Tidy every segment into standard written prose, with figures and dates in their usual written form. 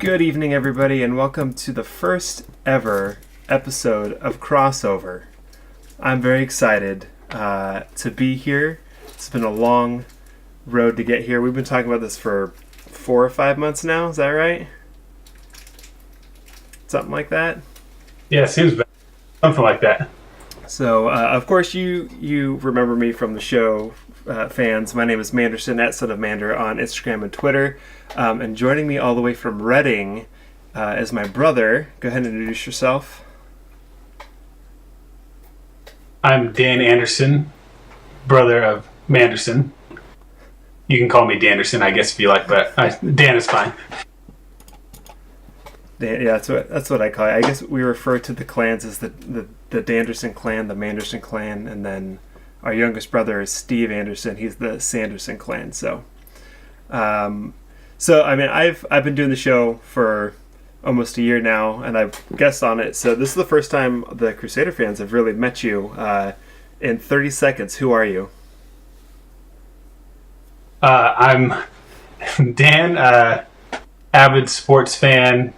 Good evening, everybody, and welcome to the first ever episode of Crossover. I'm very excited to be here. It's been a long road to get here. We've been talking about this for 4 or 5 months now. Is that right? Something like that? Yeah, it seems something like that. So, of course, you remember me from the show, fans. My name is Manderson, at Son of Mander on Instagram and Twitter. And joining me all the way from Reading is my brother. Go ahead and introduce yourself. I'm Dan Anderson, brother of Manderson. You can call me Danderson, I guess, if you like, but Dan is fine. Yeah, that's what I call it. I guess we refer to the clans as the Danderson clan, the Manderson clan, and then our youngest brother is Steve Anderson. He's the Sanderson clan. So I mean, I've been doing the show for almost a year now, and I've guest on it. So this is the first time the Crusader fans have really met you. In 30 seconds, who are you? I'm Dan, avid sports fan,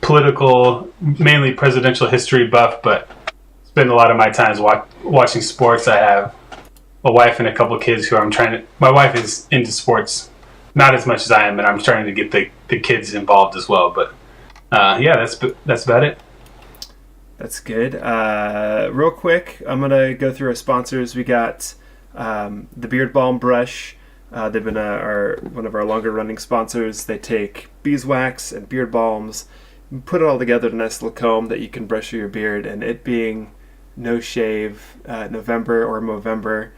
political, mainly presidential history buff, but spend a lot of my time watching sports. I have a wife and a couple of kids who my wife is into sports, not as much as I am, and I'm trying to get the kids involved as well. But yeah, that's about it. That's good. Real quick, I'm gonna go through our sponsors. We got the Beard Balm Brush. They've been one of our longer running sponsors. They take beeswax and beard balms, put it all together in a nice little comb that you can brush your beard. And it being no shave November or Movember,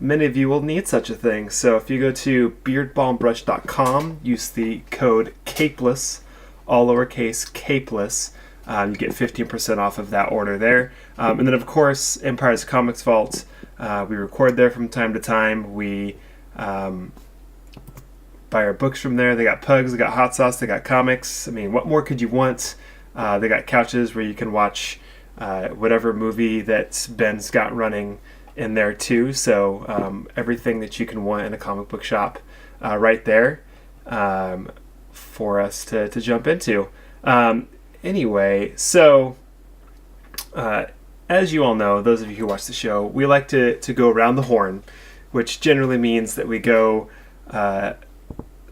many of you will need such a thing. So if you go to beardbalmbrush.com, use the code Capeless, all lowercase Capeless, you get 15% off of that order there. And then of course, Empire's Comics Vault. We record there from time to time. We buy our books from there. They got pugs, they got hot sauce, they got comics. I mean, what more could you want? They got couches where you can watch whatever movie that Ben's got running in there too. So everything that you can want in a comic book shop right there for us to jump into. Anyway, so as you all know, those of you who watch the show, we like to go around the horn, which generally means that we go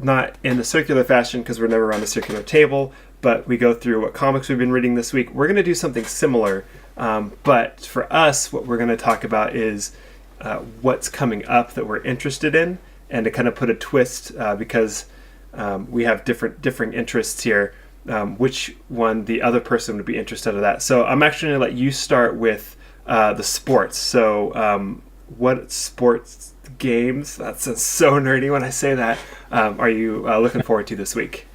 not in a circular fashion because we're never around a circular table, but we go through what comics we've been reading this week. We're going to do something similar, but for us, what we're going to talk about is what's coming up that we're interested in, and to kind of put a twist because we have differing interests here. Which one the other person would be interested in that. So I'm actually going to let you start with the sports. So what sports games, that sounds so nerdy when I say that, are you looking forward to this week?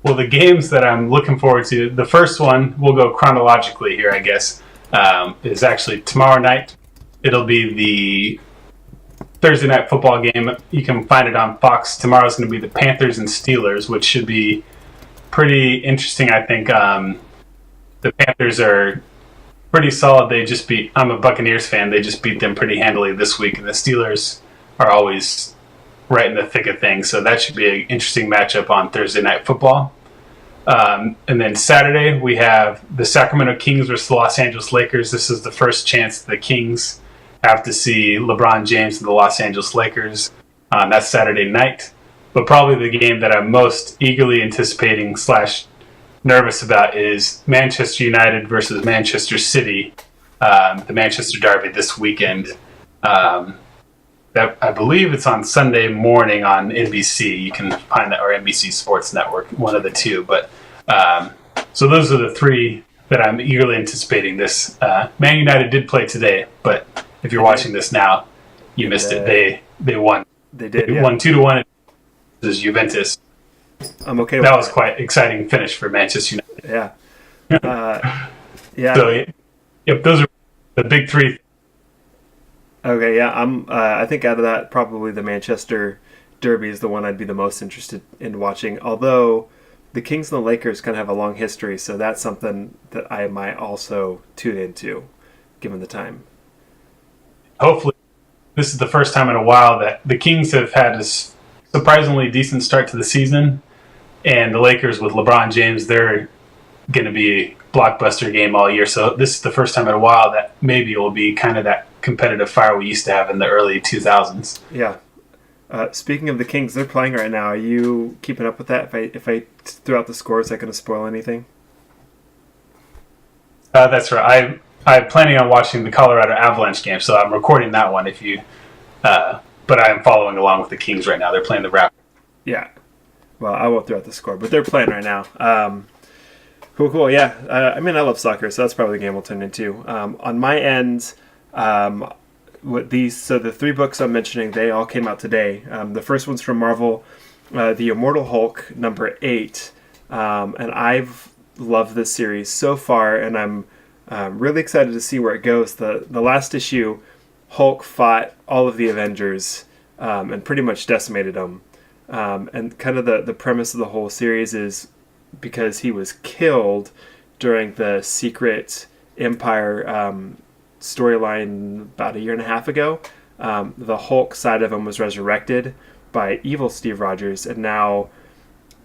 Well, the games that I'm looking forward to, the first one, we'll go chronologically here, I guess, is actually tomorrow night. It'll be the Thursday night football game. You can find it on Fox. Tomorrow's going to be the Panthers and Steelers, which should be pretty interesting, I think. The Panthers are pretty solid. I'm a Buccaneers fan. They just beat them pretty handily this week, and the Steelers are always right in the thick of things. So that should be an interesting matchup on Thursday night football. And then Saturday, we have the Sacramento Kings versus the Los Angeles Lakers. This is the first chance the Kings have to see LeBron James and the Los Angeles Lakers. That's Saturday night. But probably the game that I'm most eagerly anticipating / nervous about is Manchester United versus Manchester City, the Manchester Derby this weekend. That I believe it's on Sunday morning on NBC. You can find that, or NBC Sports Network, one of the two. But so those are the three that I'm eagerly anticipating. This Man United did play today, but if you're watching this now, you missed it. They won. They did. They won 2-1 versus Juventus. I'm okay with that. That was quite exciting finish for Manchester United. Yeah. Yeah. So, yep, those are the big three. Okay, yeah. I think out of that, probably the Manchester Derby is the one I'd be the most interested in watching. Although the Kings and the Lakers kind of have a long history, so that's something that I might also tune into, given the time. Hopefully, this is the first time in a while that the Kings have had a surprisingly decent start to the season. And the Lakers with LeBron James, they're going to be a blockbuster game all year. So this is the first time in a while that maybe it will be kind of that competitive fire we used to have in the early 2000s. Yeah. Speaking of the Kings, they're playing right now. Are you keeping up with that? If I throw out the score, is that going to spoil anything? That's right. I'm planning on watching the Colorado Avalanche game, so I'm recording that one. But I'm following along with the Kings right now. They're playing the Raptors. Yeah. Well, I won't throw out the score, but they're playing right now. Cool. Yeah. I love soccer, so that's probably the game we'll turn into. On my end, the 3 books I'm mentioning, they all came out today. The first one's from Marvel, The Immortal Hulk, number 8. And I've loved this series so far, and I'm really excited to see where it goes. The last issue, Hulk fought all of the Avengers and pretty much decimated them. And kind of the premise of the whole series is because he was killed during the Secret Empire storyline about a year and a half ago. The Hulk side of him was resurrected by evil Steve Rogers, and now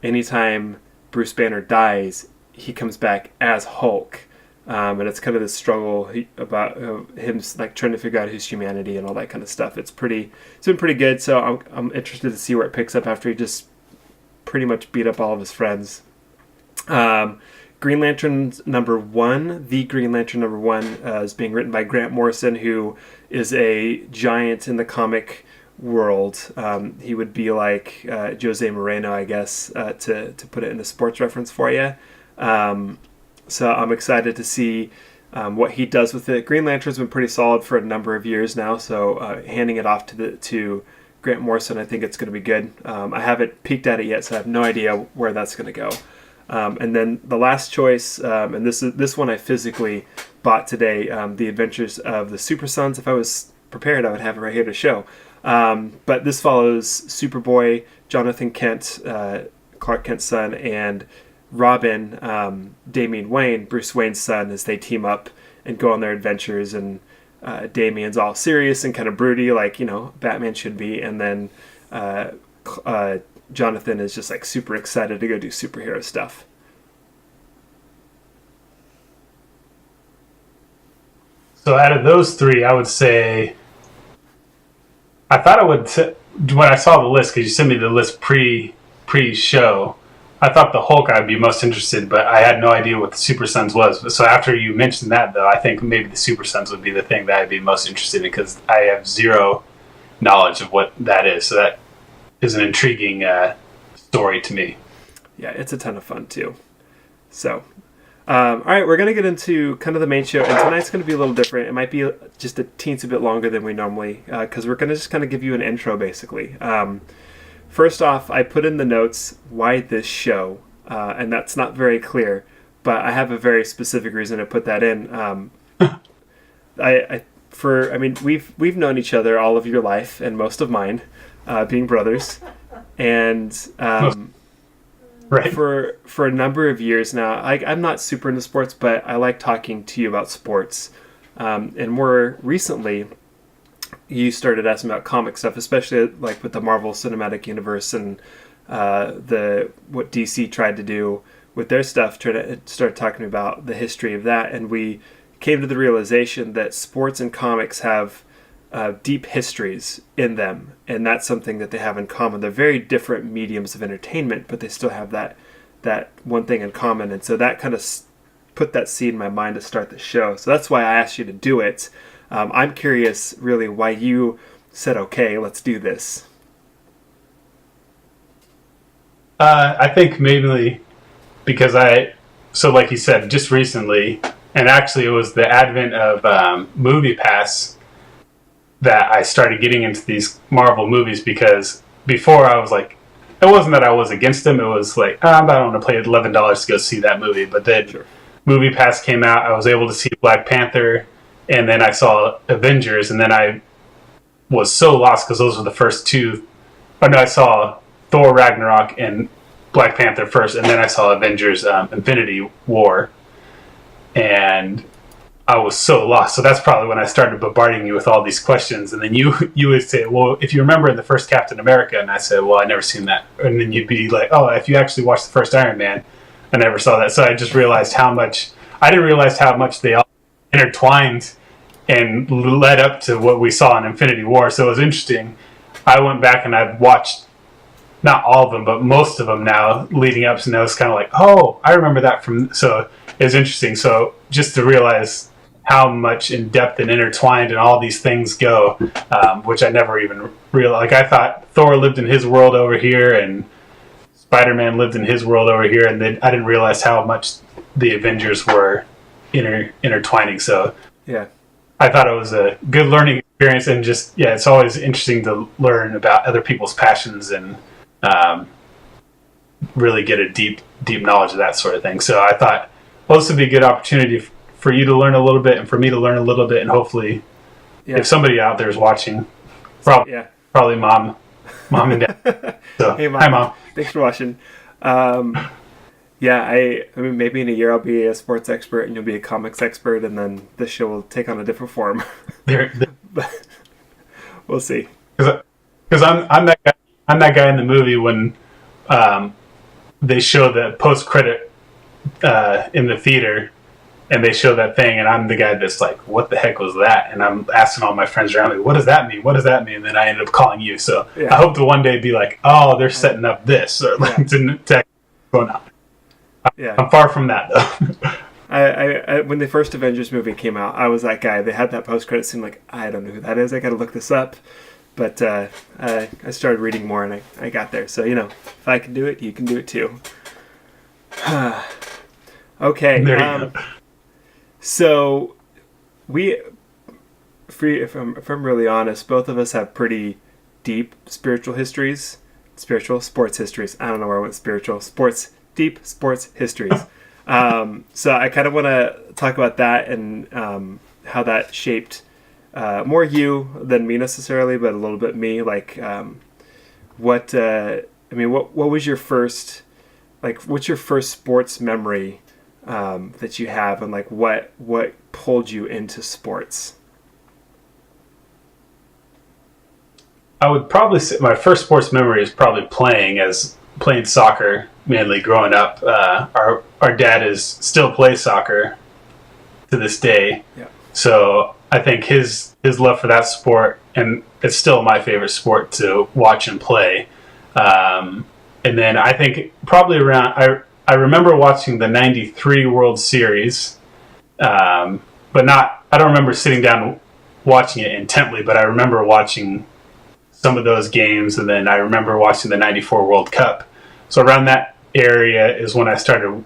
anytime Bruce Banner dies, he comes back as Hulk. And it's kind of this struggle about him like trying to figure out his humanity and all that kind of stuff. It's been pretty good. So I'm interested to see where it picks up after he just pretty much beat up all of his friends. Green Lantern number 1, The Green Lantern number 1 is being written by Grant Morrison, who is a giant in the comic world. He would be like Jose Moreno, I guess, to put it in a sports reference for you. So I'm excited to see what he does with it. Green Lantern's been pretty solid for a number of years now, so handing it off to Grant Morrison, I think it's going to be good. I haven't peeked at it yet, so I have no idea where that's going to go. And then the last choice, and this one I physically bought today, The Adventures of the Super Sons. If I was prepared, I would have it right here to show. But this follows Superboy, Jonathan Kent, Clark Kent's son, and Robin, Damian Wayne, Bruce Wayne's son, as they team up and go on their adventures. And Damian's all serious and kind of broody, like, Batman should be. And then Jonathan is just like super excited to go do superhero stuff. So out of those 3, I would say I thought I would when I saw the list, because you sent me the list pre-show. I thought the Hulk I'd be most interested, but I had no idea what the Super Sons was. So after you mentioned that, though, I think maybe the Super Sons would be the thing that I'd be most interested in, because I have zero knowledge of what that is. So that is an intriguing story to me. Yeah, it's a ton of fun too. So, all right, we're going to get into kind of the main show, and tonight's going to be a little different. It might be just a teensy bit longer than we normally, because we're going to just kind of give you an intro, basically. First off, I put in the notes why this show, and that's not very clear, but I have a very specific reason to put that in. We've known each other all of your life and most of mine, being brothers, and right. for a number of years now. I'm not super into sports, but I like talking to you about sports, and more recently, you started asking about comic stuff, especially like with the Marvel Cinematic Universe and what DC tried to do with their stuff. Start talking about the history of that, and we came to the realization that sports and comics have deep histories in them, and that's something that they have in common. They're very different mediums of entertainment, but they still have that one thing in common, and so that kind of put that seed in my mind to start the show. So that's why I asked you to do it. I'm curious, really, why you said, okay, let's do this. I think mainly because so like you said, just recently, and actually it was the advent of Movie Pass that I started getting into these Marvel movies, because before I was like, it wasn't that I was against them, it was like, I don't want to pay $11 to go see that movie. But then Sure. Movie Pass came out, I was able to see Black Panther, and then I saw Avengers, and then I was so lost because those were the first 2. Oh no, I saw Thor Ragnarok and Black Panther first, and then I saw Avengers Infinity War. And I was so lost. So that's probably when I started bombarding you with all these questions. And then you would say, well, if you remember in the first Captain America, and I said, well, I never seen that. And then you'd be like, oh, if you actually watched the first Iron Man, I never saw that. So I just realized I didn't realize how much they all intertwined and led up to what we saw in Infinity War. So it was interesting. I went back and I've watched not all of them, but most of them now leading up. And I was kind of like, oh, I remember that from. So it was interesting. So just to realize how much in depth and intertwined and all these things go, which I never even realized. Like I thought Thor lived in his world over here and Spider-Man lived in his world over here, and then I didn't realize how much the Avengers were intertwining. So yeah, I thought it was a good learning experience, and just it's always interesting to learn about other people's passions and really get a deep knowledge of that sort of thing. So I thought, well, this would be a good opportunity for you to learn a little bit and for me to learn a little bit, and hopefully if somebody out there is watching, probably mom and dad. So hey, Mom. Hi, Mom. Thanks for watching. I mean, maybe in a year I'll be a sports expert and you'll be a comics expert, and then this show will take on a different form. But we'll see. Because I'm that guy. I'm that guy in the movie when they show the post credit in the theater, and they show that thing, and I'm the guy that's like, "What the heck was that?" And I'm asking all my friends around me, "What does that mean? What does that mean?" And then I ended up calling you. So I hope to one day be like, "Oh, they're setting up this," or like to going out. I'm far from that though. I when the first Avengers movie came out, I was that guy. They had that post credit scene. Like, I don't know who that is. I got to look this up. But I started reading more, and I got there. So if I can do it, you can do it too. Okay. There you go. So if I'm really honest, both of us have pretty deep spiritual histories. Sports histories. I don't know where I went. Deep sports histories. So I kind of want to talk about that and how that shaped more you than me necessarily, but a little bit me. Like, what was your first, what's your first sports memory that you have, and like what pulled you into sports? I would probably say my first sports memory is probably playing soccer, mainly growing up. Our dad still plays soccer to this day. Yeah. So I think his love for that sport, and it's still my favorite sport to watch and play. And then I think probably around, I remember watching the 93 World Series, but I don't remember sitting down watching it intently, but I remember watching some of those games, and then I remember watching the 94 World Cup. So around that area is when I started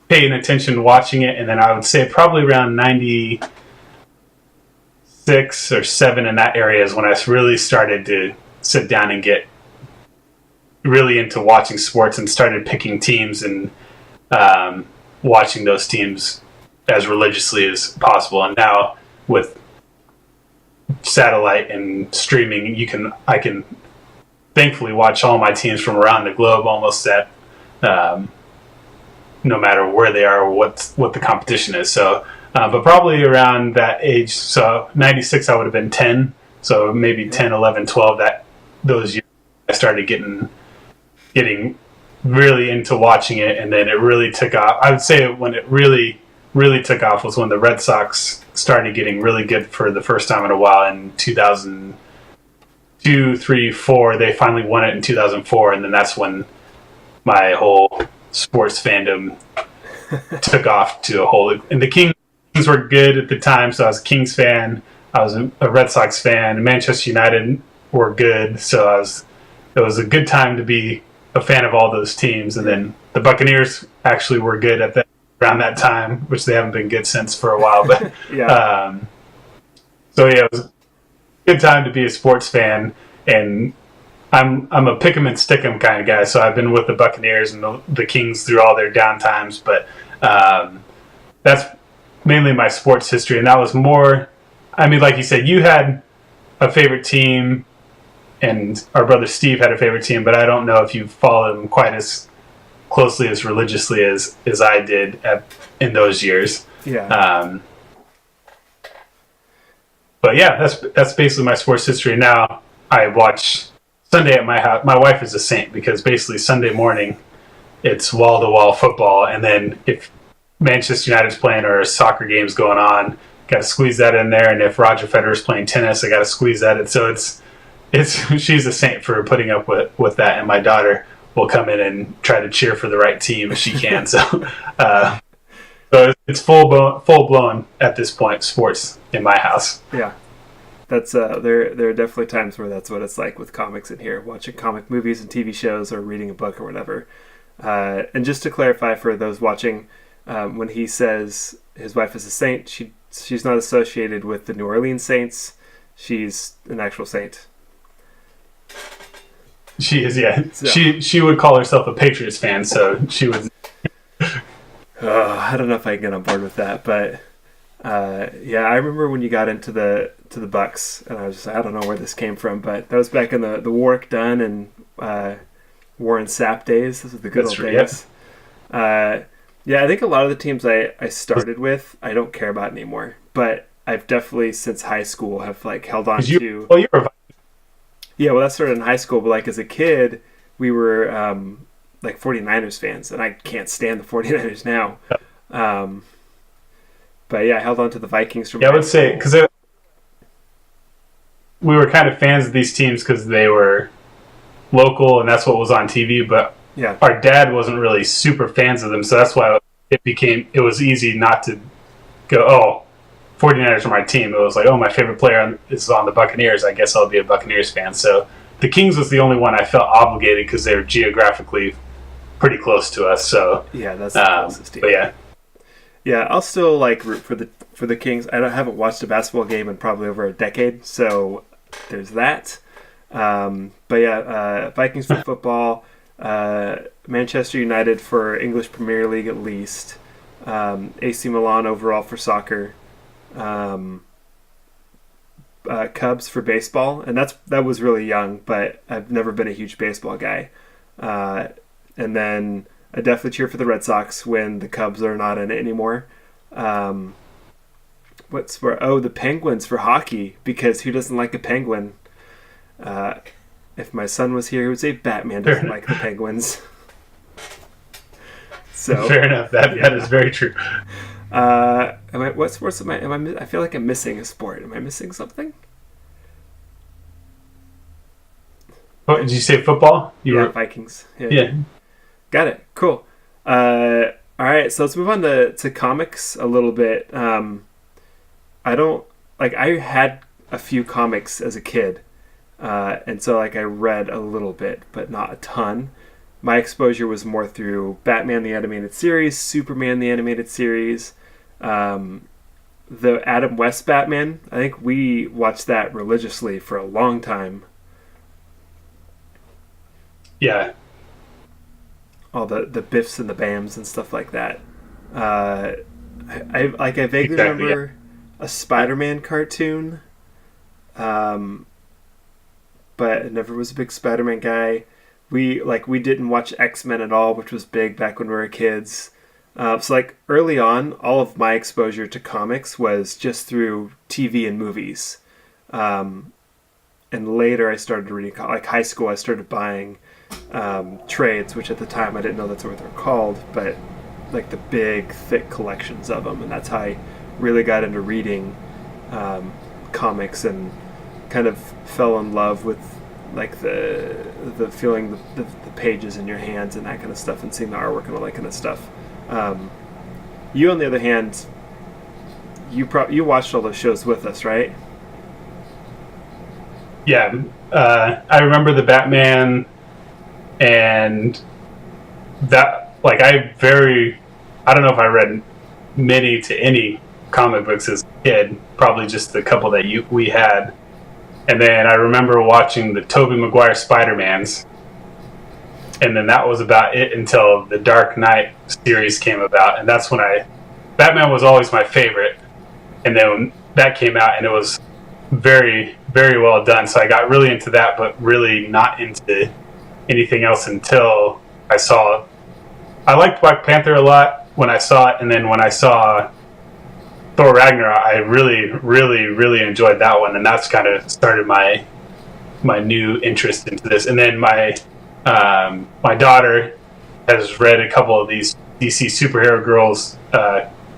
paying attention, watching it, and then I would say probably around 96 or 7 in that area is when I really started to sit down and get really into watching sports and started picking teams and watching those teams as religiously as possible. And now with satellite and streaming, I can thankfully watch all my teams from around the globe almost at no matter where they are or what the competition is. So but probably around that age, so 96 I would have been 10, so maybe 10, 11, 12, those years I started getting really into watching it, and then it really took off. I would say when it really took off was when the Red Sox started getting really good for the first time in a while in 2002, 3, 4. They finally won it in 2004, and then that's when my whole sports fandom took off to a whole. And the Kings were good at the time, so I was a Kings fan. I was a Red Sox fan. Manchester United were good, so it was a good time to be a fan of all those teams. And then the Buccaneers actually were good around that time, which they haven't been good since for a while. But it was a good time to be a sports fan. And I'm a pick 'em and stick 'em kind of guy, so I've been with the Buccaneers and the Kings through all their down times. But that's mainly my sports history, and that was more. I mean, like you said, you had a favorite team, and our brother Steve had a favorite team, but I don't know if you followed them quite as closely as religiously as I did in those years. Yeah. But yeah, that's basically my sports history. Now I watch Sunday at my house. My wife is a saint because basically Sunday morning it's wall to wall football, and then if Manchester United's playing or a soccer game's going on, got to squeeze that in there. And if Roger Federer's playing tennis, I got to squeeze that in. So it's she's a saint for putting up with that, and my daughter will come in and try to cheer for the right team if she can. So it's full blown at this point sports in my house. Yeah, that's there are definitely times where that's what it's like with comics in here, watching comic movies and TV shows or reading a book or whatever. And just to clarify for those watching, when he says his wife is a saint, she's not associated with the New Orleans Saints. She's an actual saint. She is, yeah. So. She would call herself a Patriots fan, so she would. I don't know if I can get on board with that, but yeah, I remember when you got into the Bucks, and I was just, I don't know where this came from, but that was back in the Warwick Dunn and Warren Sapp days. Those were the good old days. Yeah, I think a lot of the teams I started with, I don't care about anymore, but I've definitely since high school have like held on to. Well, you were. Yeah, well, that started in high school, but like as a kid, we were like 49ers fans, and I can't stand the 49ers now. But yeah, I held on to the Vikings from. Yeah, I would say because we were kind of fans of these teams because they were local, and that's what was on TV. But yeah, our dad wasn't really super fans of them, so that's why it was easy not to go, oh, 49ers are my team. It was like, oh, my favorite player is on the Buccaneers. I guess I'll be a Buccaneers fan. So the Kings was the only one I felt obligated because they were geographically pretty close to us. So yeah, that's the closest team. But yeah, I'll still like root for the Kings. I haven't watched a basketball game in probably over a decade, so there's that. But yeah, Vikings for football, Manchester United for English Premier League at least, AC Milan overall for soccer. Cubs for baseball, and that was really young, but I've never been a huge baseball guy. And then I definitely cheer for the Red Sox when the Cubs are not in it anymore. The Penguins for hockey, because who doesn't like a penguin? If my son was here, he would say Batman doesn't like the Penguins. So fair enough. That is very true. What sports am I? I feel like I'm missing a sport. Am I missing something? Oh, did you say football? Vikings. Yeah. Got it. Cool. All right, so let's move on to comics a little bit. I had a few comics as a kid, and so like I read a little bit, but not a ton. My exposure was more through Batman the Animated Series, Superman the Animated Series, the Adam West Batman. I think we watched that religiously for a long time. Yeah. All the Biffs and the Bams and stuff like that. I vaguely remember a Spider-Man cartoon, but I never was a big Spider-Man guy. We didn't watch X-Men at all, which was big back when we were kids. So like early on, all of my exposure to comics was just through TV and movies. And later I started reading, like high school, I started buying trades, which at the time I didn't know that's what they're called, but like the big, thick collections of them. And that's how I really got into reading comics and kind of fell in love with like the feeling the pages in your hands and that kind of stuff, and seeing the artwork and all that kind of stuff. You, on the other hand, you watched all those shows with us, right? Yeah, I remember the Batman, and that I don't know if I read many to any comic books as a kid, probably just the couple that we had. And then I remember watching the Tobey Maguire Spider-Mans, and then that was about it until the Dark Knight series came about, and that's when Batman was always my favorite, and then when that came out, and it was very, very well done, so I got really into that, but really not into anything else until I liked Black Panther a lot when I saw it, and then when I saw Thor Ragnarok, I really, really, really enjoyed that one, and that's kind of started my new interest into this. And then my daughter has read a couple of these DC superhero girls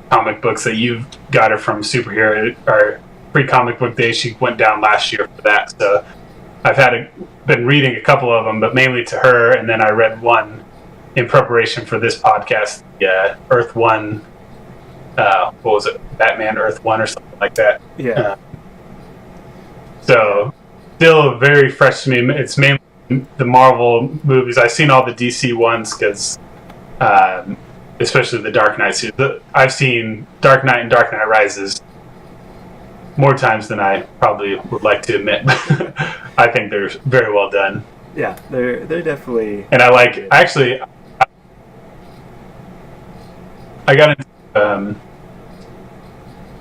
comic books that you've got her from superhero or free comic book day. She went down last year for that, so I've been reading a couple of them, but mainly to her. And then I read one in preparation for this podcast, Earth One. What was it? Batman Earth One or something like that. Yeah. So still very fresh to me. It's mainly the Marvel movies. I've seen all the DC ones because, especially the Dark Knight series. I've seen Dark Knight and Dark Knight Rises more times than I probably would like to admit. I think they're very well done. Yeah, they're definitely. And I got into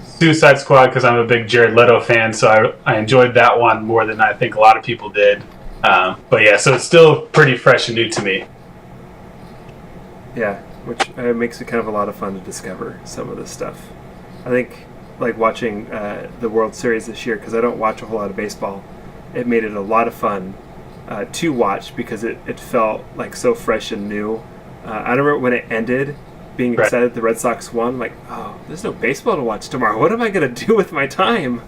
Suicide Squad because I'm a big Jared Leto fan, so I enjoyed that one more than I think a lot of people did. But yeah, so it's still pretty fresh and new to me. Yeah, which makes it kind of a lot of fun to discover some of this stuff. I think, like watching the World Series this year, because I don't watch a whole lot of baseball, it made it a lot of fun to watch because it felt like so fresh and new. I remember when it ended, being excited the Red Sox won. Like, oh, there's no baseball to watch tomorrow. What am I going to do with my time?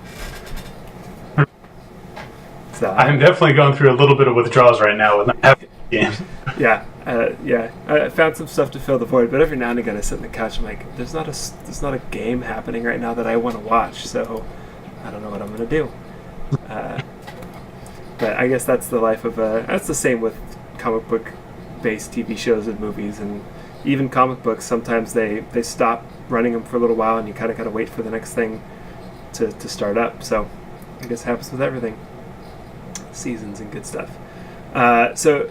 So I'm definitely going through a little bit of withdrawals right now with not having a game. Yeah. I found some stuff to fill the void, but every now and again I sit on the couch and I'm like, there's not a game happening right now that I want to watch, so I don't know what I'm going to do. But I guess that's the life of that's the same with comic book based TV shows and movies, and even comic books. Sometimes they stop running them for a little while and you kind of got to wait for the next thing to start up. So I guess it happens with everything. Seasons and good stuff. So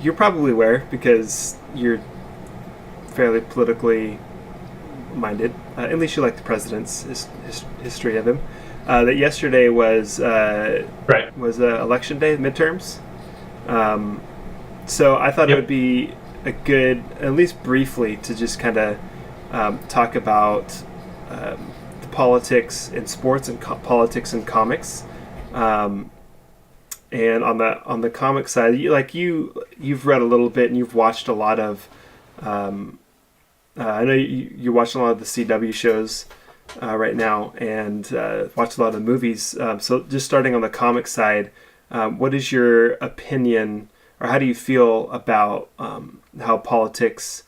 you're probably aware, because you're fairly politically minded, at least you like the president's history of him, that yesterday was election day, midterms. So I thought it would be a good, at least briefly, to just kind of talk about the politics in sports and politics in comics. And on the comic side, you've read a little bit and you've watched a lot of. I know you're watching a lot of the CW shows right now, and watched a lot of the movies. So just starting on the comic side, what is your opinion, or how do you feel about how politics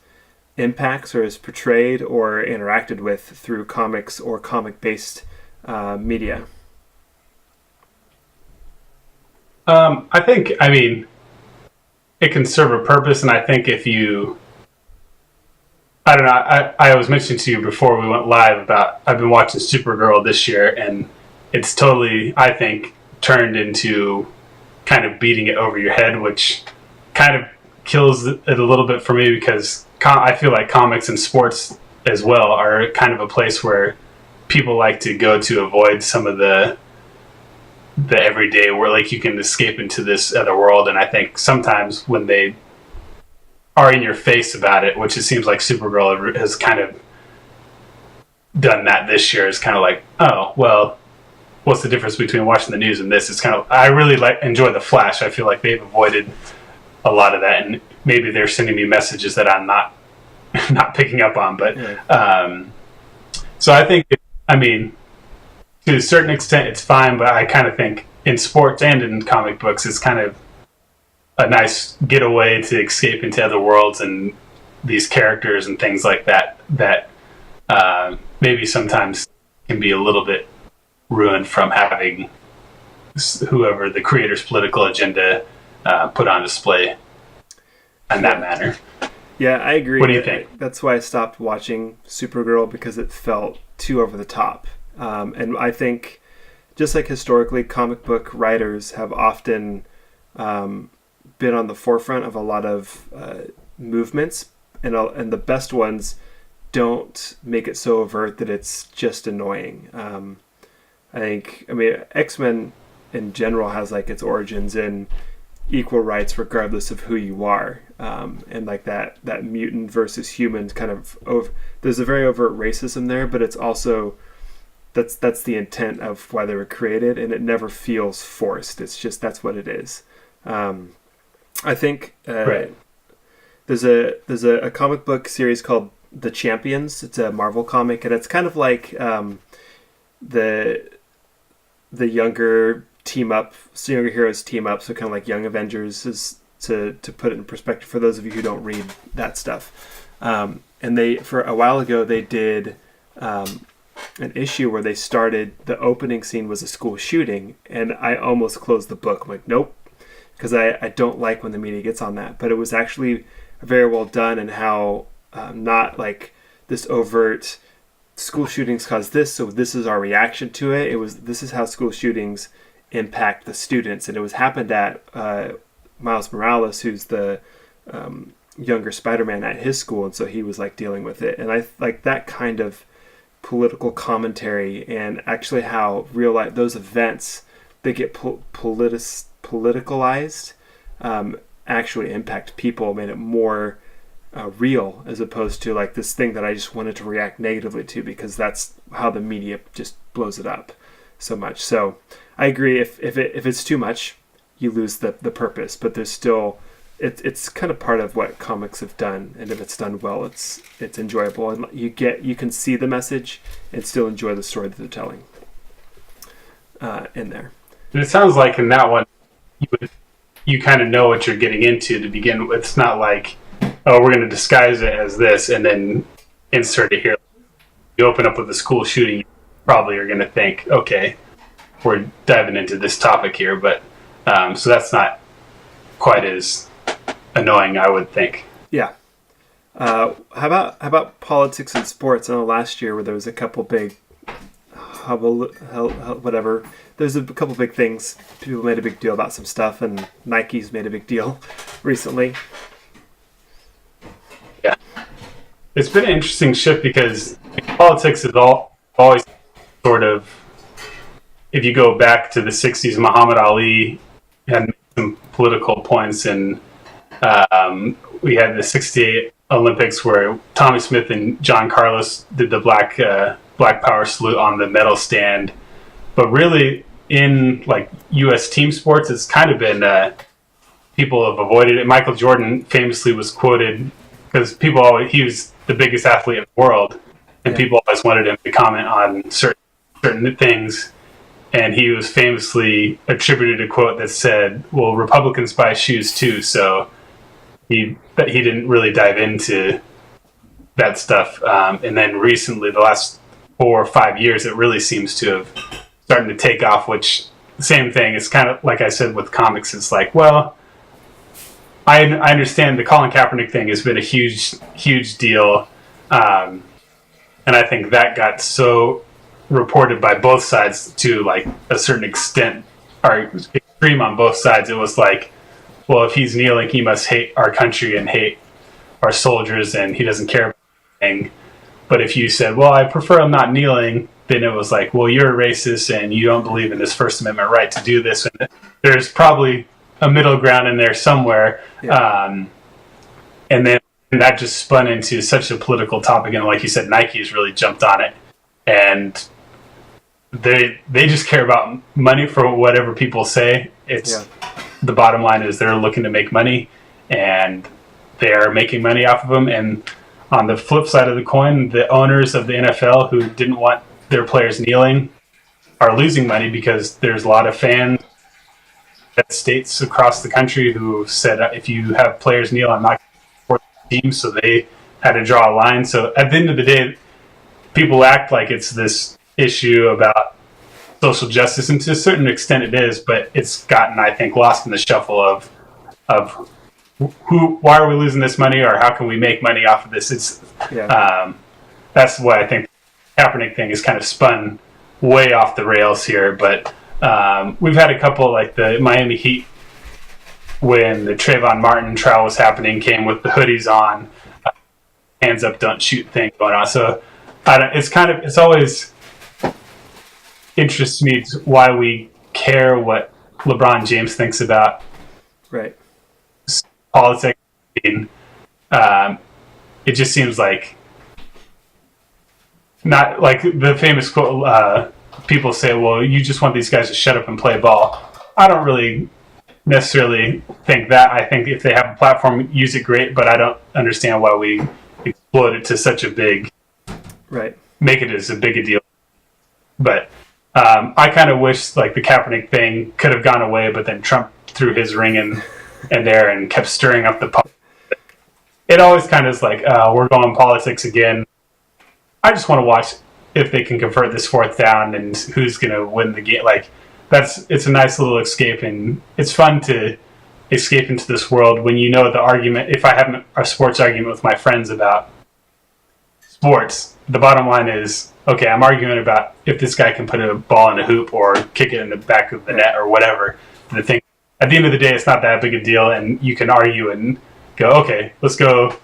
impacts or is portrayed or interacted with through comics or comic-based media? I think, it can serve a purpose, and I think if you, I don't know, I was mentioning to you before we went live about, I've been watching Supergirl this year, and it's totally, I think, turned into kind of beating it over your head, which kind of kills it a little bit for me, because I feel like comics and sports as well are kind of a place where people like to go to avoid some of the everyday, where like you can escape into this other world. And I think sometimes when they are in your face about it, which it seems like Supergirl has kind of done that this year, is kind of like, oh, well, what's the difference between watching the news and this? It's kind of, I really enjoy the Flash. I feel like they've avoided a lot of that, and maybe they're sending me messages that I'm not picking up on. But so I think, to a certain extent, it's fine, but I kind of think in sports and in comic books, it's kind of a nice getaway to escape into other worlds and these characters and things like that maybe sometimes can be a little bit ruined from having whoever the creator's political agenda put on display in that manner. Yeah, I agree. What do you think? That's why I stopped watching Supergirl, because it felt too over the top. And I think, just like historically, comic book writers have often been on the forefront of a lot of movements, and the best ones don't make it so overt that it's just annoying. I think, X-Men in general has like its origins in equal rights regardless of who you are, and like that mutant versus human kind of there's a very overt racism there, but it's also that's the intent of why they were created, and it never feels forced. It's just that's what it is. I think Right. there's a comic book series called The Champions. It's a Marvel comic, and it's kind of like the younger team up, so younger heroes team up, so kind of like Young Avengers is to put it in perspective for those of you who don't read that stuff. And they, for a while ago, they did an issue where they started, the opening scene was a school shooting, and I almost closed the book. I'm like, nope, because I don't like when the media gets on that. But it was actually very well done, and how not like this overt school shootings cause this, so this is our reaction to it. It was, this is how school shootings impact the students, and it was happened at Miles Morales, who's the younger Spider-Man at his school, and so he was like dealing with it. And I like that kind of political commentary, and actually how real life, those events, they get politicalized, actually impact people, made it more real, as opposed to like this thing that I just wanted to react negatively to, because that's how the media just blows it up so much. So I agree, if it's too much, you lose the purpose, but there's still, it's kind of part of what comics have done, and if it's done well, it's enjoyable, and you can see the message and still enjoy the story that they're telling in there. And it sounds like in that one, you kind of know what you're getting into to begin with. It's not like, oh, we're going to disguise it as this and then insert it here. You open up with a school shooting, you probably are going to think, okay, we're diving into this topic here, but so that's not quite as annoying, I would think. Yeah. How about politics and sports? I know last year where there was a couple big whatever. There's a couple big things. People made a big deal about some stuff, and Nike's made a big deal recently. Yeah, it's been an interesting shift, because politics is always sort of, if you go back to the 60s, Muhammad Ali had some political points, and we had the 68 Olympics where Tommy Smith and John Carlos did the Black Power salute on the medal stand. But really, in like U.S. team sports, it's kind of been people have avoided it. Michael Jordan famously was quoted, because he was the biggest athlete in the world, and people always wanted him to comment on certain things. And he was famously attributed a quote that said, "Well, Republicans buy shoes too," so he didn't really dive into that stuff. And then recently, the last 4 or 5 years, it really seems to have started to take off, which, same thing, it's kind of like I said with comics, it's like, well, I understand the Colin Kaepernick thing has been a huge deal. And I think that got so reported by both sides to like a certain extent, or extreme on both sides. It was like, well, if he's kneeling, he must hate our country and hate our soldiers, and he doesn't care about anything. But if you said, well, I prefer him not kneeling, then it was like, well, you're a racist and you don't believe in his First Amendment right to do this. And there's probably a middle ground in there somewhere. Yeah. And then that just spun into such a political topic. And like you said, Nike's really jumped on it. And they just care about money for whatever people say. The bottom line is they're looking to make money, and they're making money off of them. And on the flip side of the coin, the owners of the NFL who didn't want their players kneeling are losing money, because there's a lot of fans at states across the country who said, if you have players kneel, I'm not going to support the team. So they had to draw a line. So at the end of the day, people act like it's this issue about social justice, and to a certain extent it is, but it's gotten, I think, lost in the shuffle of why are we losing this money, or how can we make money off of this? That's why I think the Kaepernick thing is kind of spun way off the rails here. But we've had a couple, like the Miami Heat, when the Trayvon Martin trial was happening, came with the hoodies on, hands up, don't shoot thing going on. So it's always interests me why we care what LeBron James thinks about politics. It just seems like not like the famous quote. People say, "Well, you just want these guys to shut up and play ball." I don't really necessarily think that. I think if they have a platform, use it great, but I don't understand why we explode it to such a big, Right. make it as a big a deal. But I kind of wish like the Kaepernick thing could have gone away, but then Trump threw his ring in there and kept stirring up the politics. It always kind of is like, we're going politics again. I just want to watch if they can convert this fourth down and who's going to win the game. Like, it's a nice little escape, and it's fun to escape into this world when you know the argument. If I have a sports argument with my friends about sports, the bottom line is, okay, I'm arguing about if this guy can put a ball in a hoop or kick it in the back of the net or whatever. The thing, at the end of the day, it's not that big a deal, and you can argue and go, okay, let's go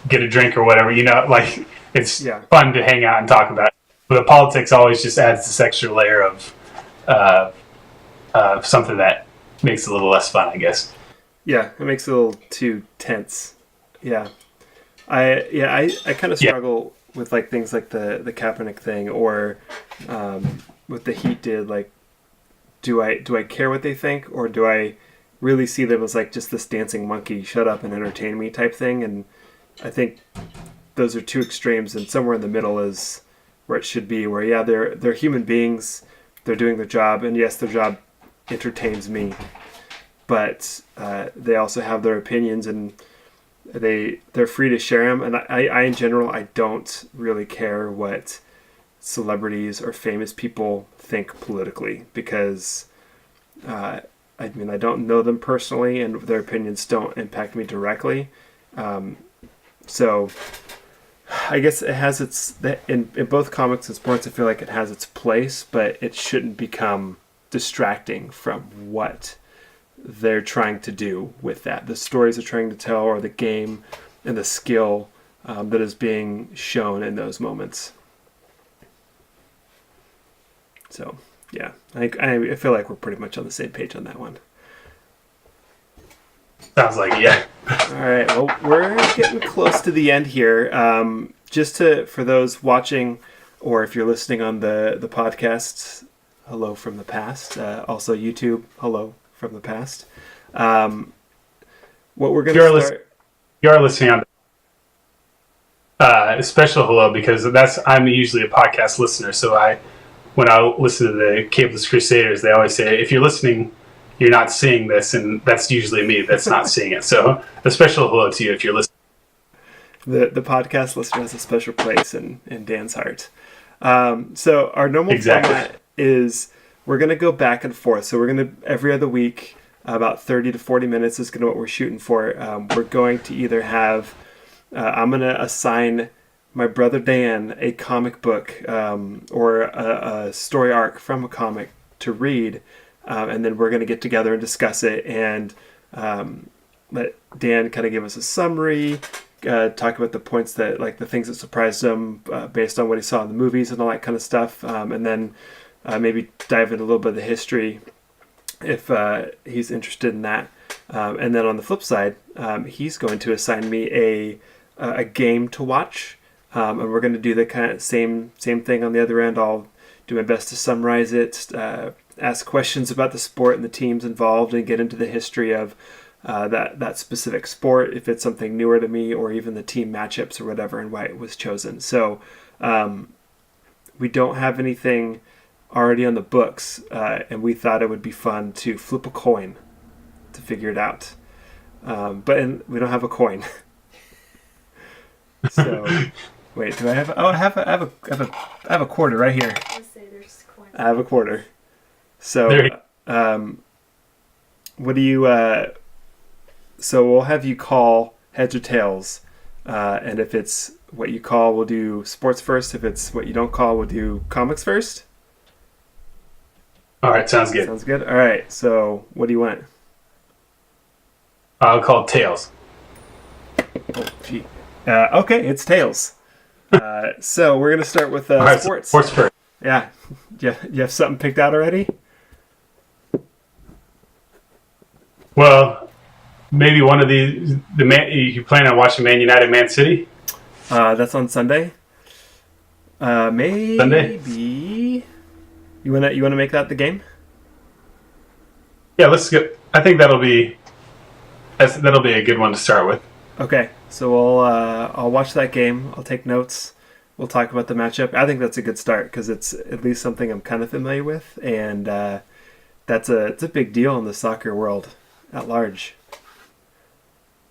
get a drink or whatever. You know, like, it's fun to hang out and talk about. But the politics always just adds this extra layer of something that makes it a little less fun, I guess. Yeah, it makes it a little too tense. Yeah. I kind of struggle with like things like the Kaepernick thing, or what the Heat did. Like, do I care what they think, or do I really see them as like just this dancing monkey, shut up and entertain me type thing? And I think those are two extremes, and somewhere in the middle is where it should be. Where they're human beings, they're doing their job, and yes, their job entertains me, but they also have their opinions, and they're free to share them. And I in general, I don't really care what celebrities or famous people think politically, because I mean, I don't know them personally, and their opinions don't impact me directly. So I guess it has in both comics and sports, I feel like it has its place, but it shouldn't become distracting from what they're trying to do with that. The stories they're trying to tell, or the game and the skill that is being shown in those moments. So, yeah, I feel like we're pretty much on the same page on that one. Sounds like, yeah. All right, well, we're getting close to the end here. For those watching, or if you're listening on the podcast, hello from the past. Also YouTube, hello from the past. What we're going to start... You're listening on a special hello, because I'm usually a podcast listener, so when I listen to the Capeless Crusaders, they always say, if you're listening, you're not seeing this, and that's usually me that's not seeing it. So a special hello to you if you're listening. The podcast listener has a special place in Dan's heart. So our normal format is we're going to go back and forth. So we're going to, every other week, about 30 to 40 minutes is going to what we're shooting for. We're going to either have, I'm going to assign my brother Dan a comic book or a story arc from a comic to read, and then we're going to get together and discuss it, and let Dan kind of give us a summary, talk about the points that, like, the things that surprised him based on what he saw in the movies and all that kind of stuff, and then maybe dive into a little bit of the history if he's interested in that. And then on the flip side, he's going to assign me a game to watch. And we're going to do the kind of same thing on the other end. I'll do my best to summarize it, ask questions about the sport and the teams involved, and get into the history of that specific sport, if it's something newer to me, or even the team matchups or whatever, and why it was chosen. So we don't have anything already on the books, and we thought it would be fun to flip a coin to figure it out. But we don't have a coin. So... Wait, do I have? Oh, I have a quarter right here. I have a quarter. So, what do you? So we'll have you call heads or tails, and if it's what you call, we'll do sports first. If it's what you don't call, we'll do comics first. All right, sounds good. Sounds good. All right. So, what do you want? I'll call tails. Oh, gee. Okay, it's tails. So we're going to start with sports. Sports first. Yeah. You have something picked out already? Well, maybe one of you plan on watching Man United, Man City? That's on Sunday. Maybe. Sunday? You wanna make that the game? Yeah, let's get. I think that'll be a good one to start with. Okay, so I'll watch that game. I'll take notes. We'll talk about the matchup. I think that's a good start because it's at least something I'm kind of familiar with, and it's a big deal in the soccer world at large.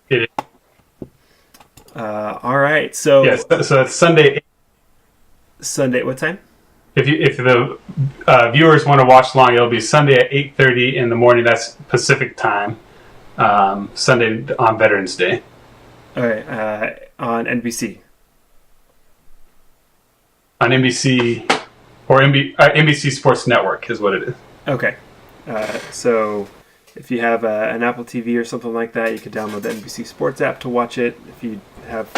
It is. All right, so Yes, so that's Sunday. Sunday, what time? If the viewers want to watch along, it'll be Sunday at 8:30 in the morning. That's Pacific time. Sunday on Veterans Day. All right, on NBC. On NBC or NBC Sports Network is what it is. Okay, so if you have an Apple TV or something like that, you could download the NBC Sports app to watch it. If you have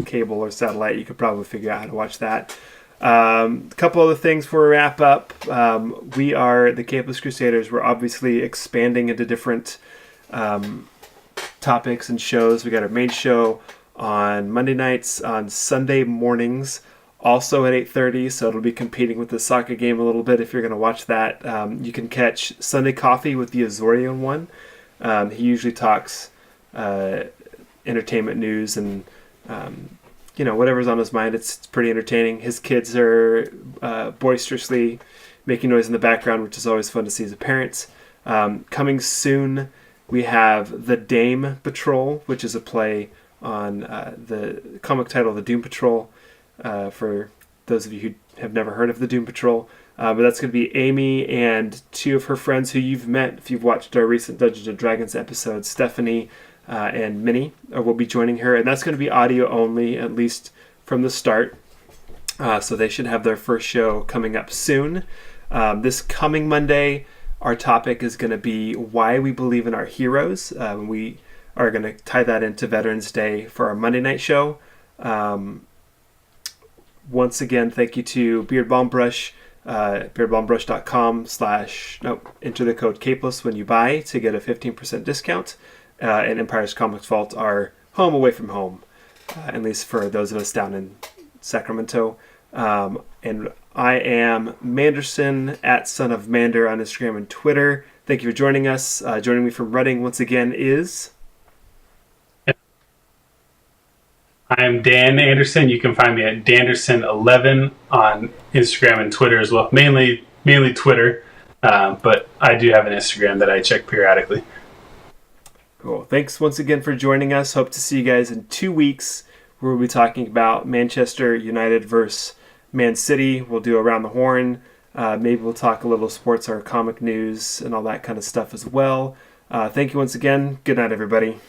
cable or satellite, you could probably figure out how to watch that. A couple other things before we wrap up. We are the Capeless Crusaders. We're obviously expanding into different topics and shows. We got our main show on Monday nights, on Sunday mornings, also at 8:30. So it'll be competing with the soccer game a little bit. If you're going to watch that, you can catch Sunday Coffee with the Azorian one. He usually talks entertainment news and whatever's on his mind. It's pretty entertaining. His kids are boisterously making noise in the background, which is always fun to see as a parent. Coming soon, we have The Dame Patrol, which is a play on the comic title The Doom Patrol, for those of you who have never heard of The Doom Patrol. But that's going to be Amy and two of her friends who you've met if you've watched our recent Dungeons & Dragons episodes, Stephanie and Minnie will be joining her. And that's going to be audio only, at least from the start. So they should have their first show coming up soon. This coming Monday, our topic is going to be why we believe in our heroes. We are going to tie that into Veterans Day for our Monday night show. Once again, thank you to Beard Balm Brush, beardbalmbrush.com enter the code Capeless when you buy to get a 15% discount. And Empire's Comics Vault are home away from home, at least for those of us down in Sacramento. And I am Manderson at Son of Mander on Instagram and Twitter. Thank you for joining us. Joining me from Reading once again is... I'm Dan Anderson. You can find me at Danderson11 on Instagram and Twitter as well. Mainly Twitter, but I do have an Instagram that I check periodically. Cool. Thanks once again for joining us. Hope to see you guys in 2 weeks, where we'll be talking about Manchester United versus Man City. We'll do Around the Horn. Maybe we'll talk a little sports or comic news and all that kind of stuff as well. Thank you once again. Good night, everybody.